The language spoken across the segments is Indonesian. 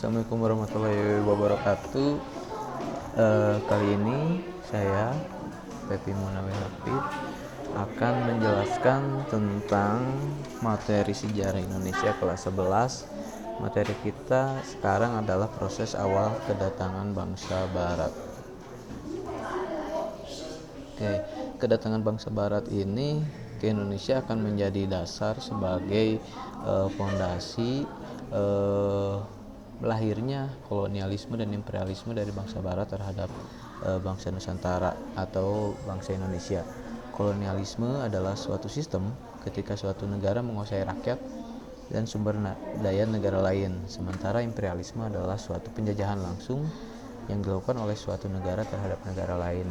Assalamualaikum warahmatullahi wabarakatuh. Kali ini saya Pepi Munawir Hafid akan menjelaskan tentang materi sejarah Indonesia kelas 11. Materi kita sekarang adalah proses awal kedatangan bangsa Barat. Kedatangan bangsa Barat ini ke Indonesia akan menjadi dasar sebagai fondasi lahirnya kolonialisme dan imperialisme dari bangsa Barat terhadap bangsa Nusantara atau bangsa Indonesia. Kolonialisme adalah suatu sistem ketika suatu negara menguasai rakyat dan sumber daya negara lain, sementara imperialisme adalah suatu penjajahan langsung yang dilakukan oleh suatu negara terhadap negara lain.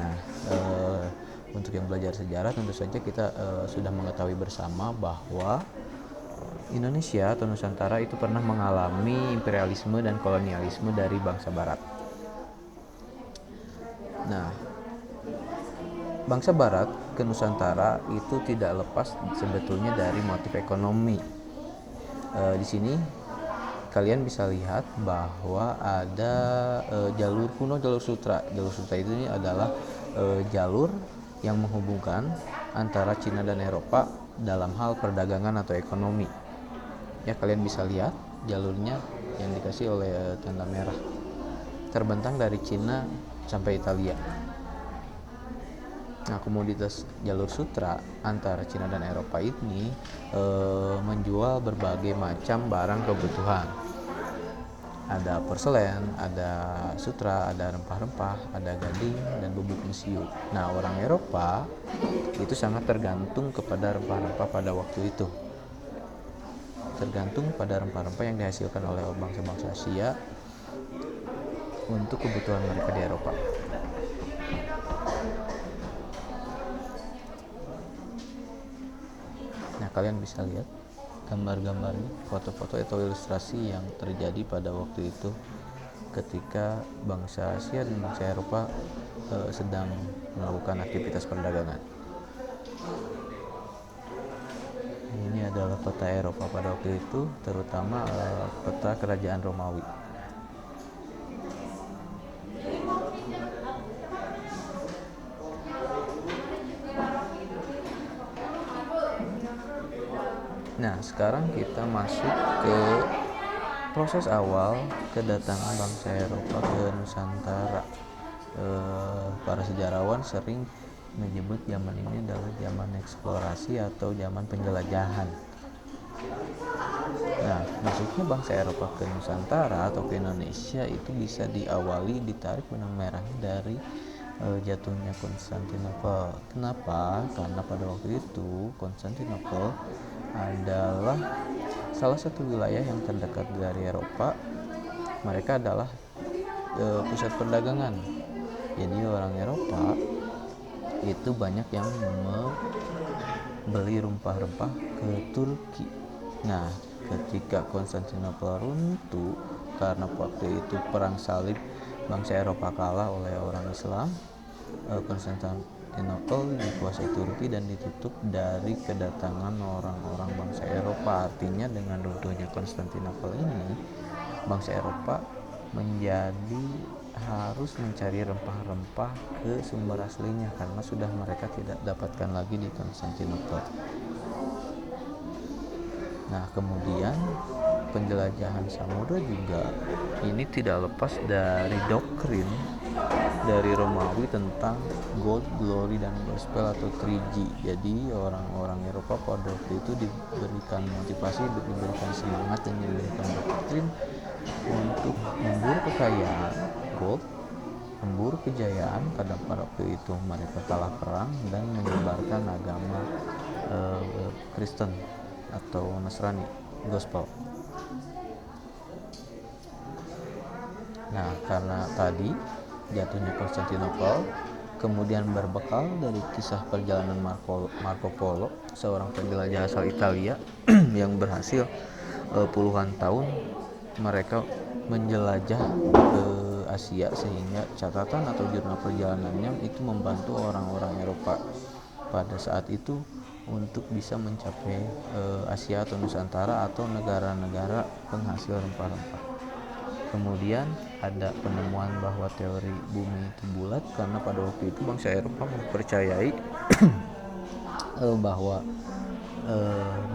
Untuk yang belajar sejarah tentu saja kita sudah mengetahui bersama bahwa Indonesia atau Nusantara itu pernah mengalami imperialisme dan kolonialisme dari bangsa Barat. Bangsa Barat ke Nusantara itu tidak lepas sebetulnya dari motif ekonomi. Di sini kalian bisa lihat bahwa ada jalur kuno, jalur sutra. Jalur sutra itu adalah jalur yang menghubungkan antara Cina dan Eropa dalam hal perdagangan atau ekonomi. Ya, kalian bisa lihat jalurnya yang dikasih oleh tanda merah, terbentang dari Cina sampai Italia. Komoditas jalur sutra antara Cina dan Eropa ini menjual berbagai macam barang kebutuhan. Ada porselen, ada sutra, ada rempah-rempah, ada gading, dan bubuk mesiu. Orang Eropa itu sangat tergantung kepada rempah-rempah pada waktu itu. Tergantung pada rempah-rempah yang dihasilkan oleh bangsa-bangsa Asia untuk kebutuhan mereka di Eropa. Kalian bisa lihat gambar-gambarnya, foto-foto atau ilustrasi yang terjadi pada waktu itu ketika bangsa Asia dan bangsa Eropa sedang melakukan aktivitas perdagangan. Ini adalah peta Eropa pada waktu itu, terutama peta kerajaan Romawi. Sekarang kita masuk ke proses awal kedatangan bangsa Eropa ke Nusantara. Para sejarawan sering menyebut zaman ini adalah zaman eksplorasi atau zaman penjelajahan. Masuknya bangsa Eropa ke Nusantara atau ke Indonesia itu bisa diawali ditarik benang merahnya dari jatuhnya Konstantinopel. Kenapa? Karena pada waktu itu Konstantinopel adalah salah satu wilayah yang terdekat dari Eropa. Mereka adalah pusat perdagangan. Jadi orang Eropa itu banyak yang membeli rempah-rempah ke Turki. Ketika Konstantinopel runtuh karena waktu itu perang salib, bangsa Eropa kalah oleh orang Islam, Konstantinopel dikuasai Turki dan ditutup dari kedatangan orang-orang bangsa Eropa. Artinya dengan runtuhnya Konstantinopel ini, bangsa Eropa menjadi harus mencari rempah-rempah ke sumber aslinya karena sudah mereka tidak dapatkan lagi di Konstantinopel. Kemudian penjelajahan samudra juga ini tidak lepas dari doktrin dari Romawi tentang gold, glory, dan gospel atau 3G. Jadi orang-orang Eropa pada waktu itu diberikan motivasi, diberikan semangat, dan diberikan doktrin untuk memburu kekayaan, gold, memburu kejayaan pada waktu itu mereka kalah perang dan menyebarkan agama Kristen atau Nasrani, gospel. Karena tadi jatuhnya Konstantinopel, kemudian berbekal dari kisah perjalanan Marco Polo, seorang penjelajah asal Italia yang berhasil puluhan tahun mereka menjelajah ke Asia, sehingga catatan atau jurnal perjalanannya itu membantu orang-orang Eropa pada saat itu untuk bisa mencapai Asia atau Nusantara atau negara-negara penghasil rempah-rempah. Kemudian ada penemuan bahwa teori bumi itu bulat karena pada waktu itu bangsa Eropa mempercayai bahwa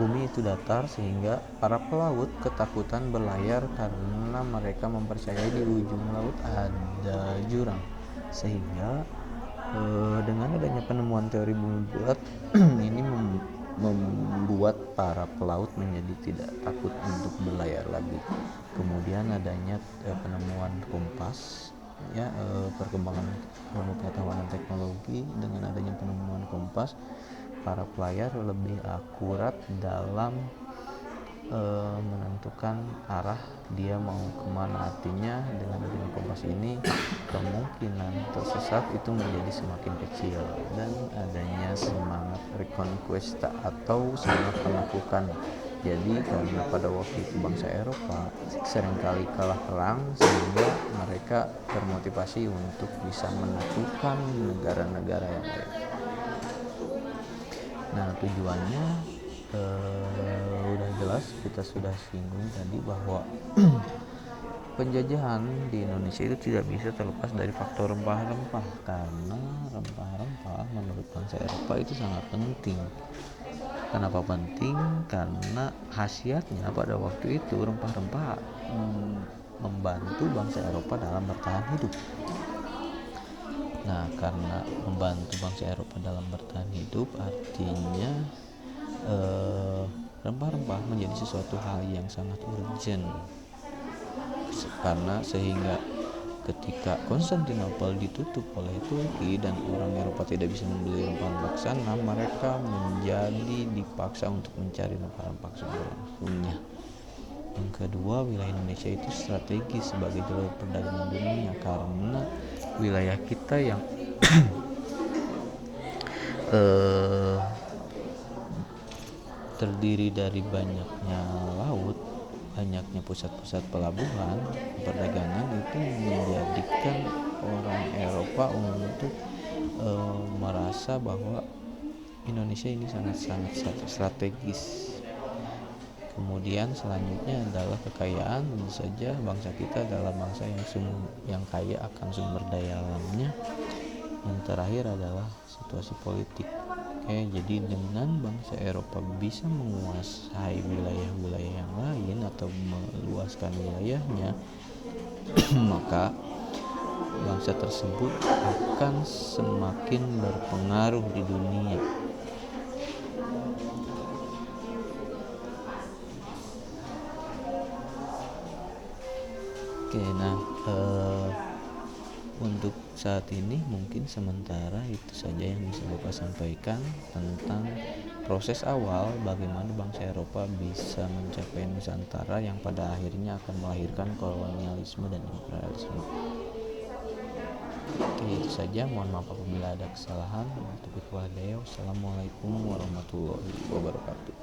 bumi itu datar, sehingga para pelaut ketakutan berlayar karena mereka mempercayai di ujung laut ada jurang. Sehingga dengan adanya penemuan teori bumi bulat ini membuat para pelaut menjadi tidak takut untuk berlayar lagi. Kemudian adanya penemuan kompas, perkembangan ilmu pengetahuan dan teknologi. Dengan adanya penemuan kompas, para pelayar lebih akurat dalam menentukan arah dia mau kemana. Artinya dengan adanya kompas ini kemungkinan tersesat itu menjadi semakin kecil, dan adanya semangat reconquista atau semangat penaklukan. Jadi karena pada waktu itu bangsa Eropa seringkali kalah perang, sehingga mereka termotivasi untuk bisa menaklukkan negara-negara yang lain. Nah, tujuannya udah jelas, kita sudah singgung tadi bahwa penjajahan di Indonesia itu tidak bisa terlepas dari faktor rempah-rempah, karena rempah-rempah menurut bangsa Eropa itu sangat penting. Kenapa penting? Karena khasiatnya pada waktu itu rempah-rempah membantu bangsa Eropa dalam bertahan hidup. Nah, karena membantu bangsa Eropa dalam bertahan hidup, artinya rempah-rempah menjadi sesuatu hal yang sangat urgent. Karena sehingga ketika Konstantinopel ditutup oleh Turki dan orang Eropa tidak bisa membeli rempah-rempah sana, mereka menjadi dipaksa untuk mencari rempah-rempah langsungnya. Yang kedua, wilayah Indonesia itu strategis sebagai jalur perdagangan dunia, karena wilayah kita yang terdiri dari banyaknya laut, banyaknya pusat-pusat pelabuhan, perdagangan, itu menjadikan orang Eropa untuk merasa bahwa Indonesia ini sangat-sangat strategis. Kemudian selanjutnya adalah kekayaan. Tentu saja bangsa kita adalah bangsa yang kaya akan sumber daya alamnya. Yang terakhir adalah situasi politik. Jadi dengan bangsa Eropa bisa menguasai wilayah-wilayah yang lain atau meluaskan wilayahnya, maka bangsa tersebut akan semakin berpengaruh di dunia. Untuk saat ini mungkin sementara itu saja yang bisa Bapak sampaikan tentang proses awal bagaimana bangsa Eropa bisa mencapai Nusantara yang pada akhirnya akan melahirkan kolonialisme dan imperialisme. Itu saja, mohon maaf apabila ada kesalahan. Assalamualaikum warahmatullahi wabarakatuh.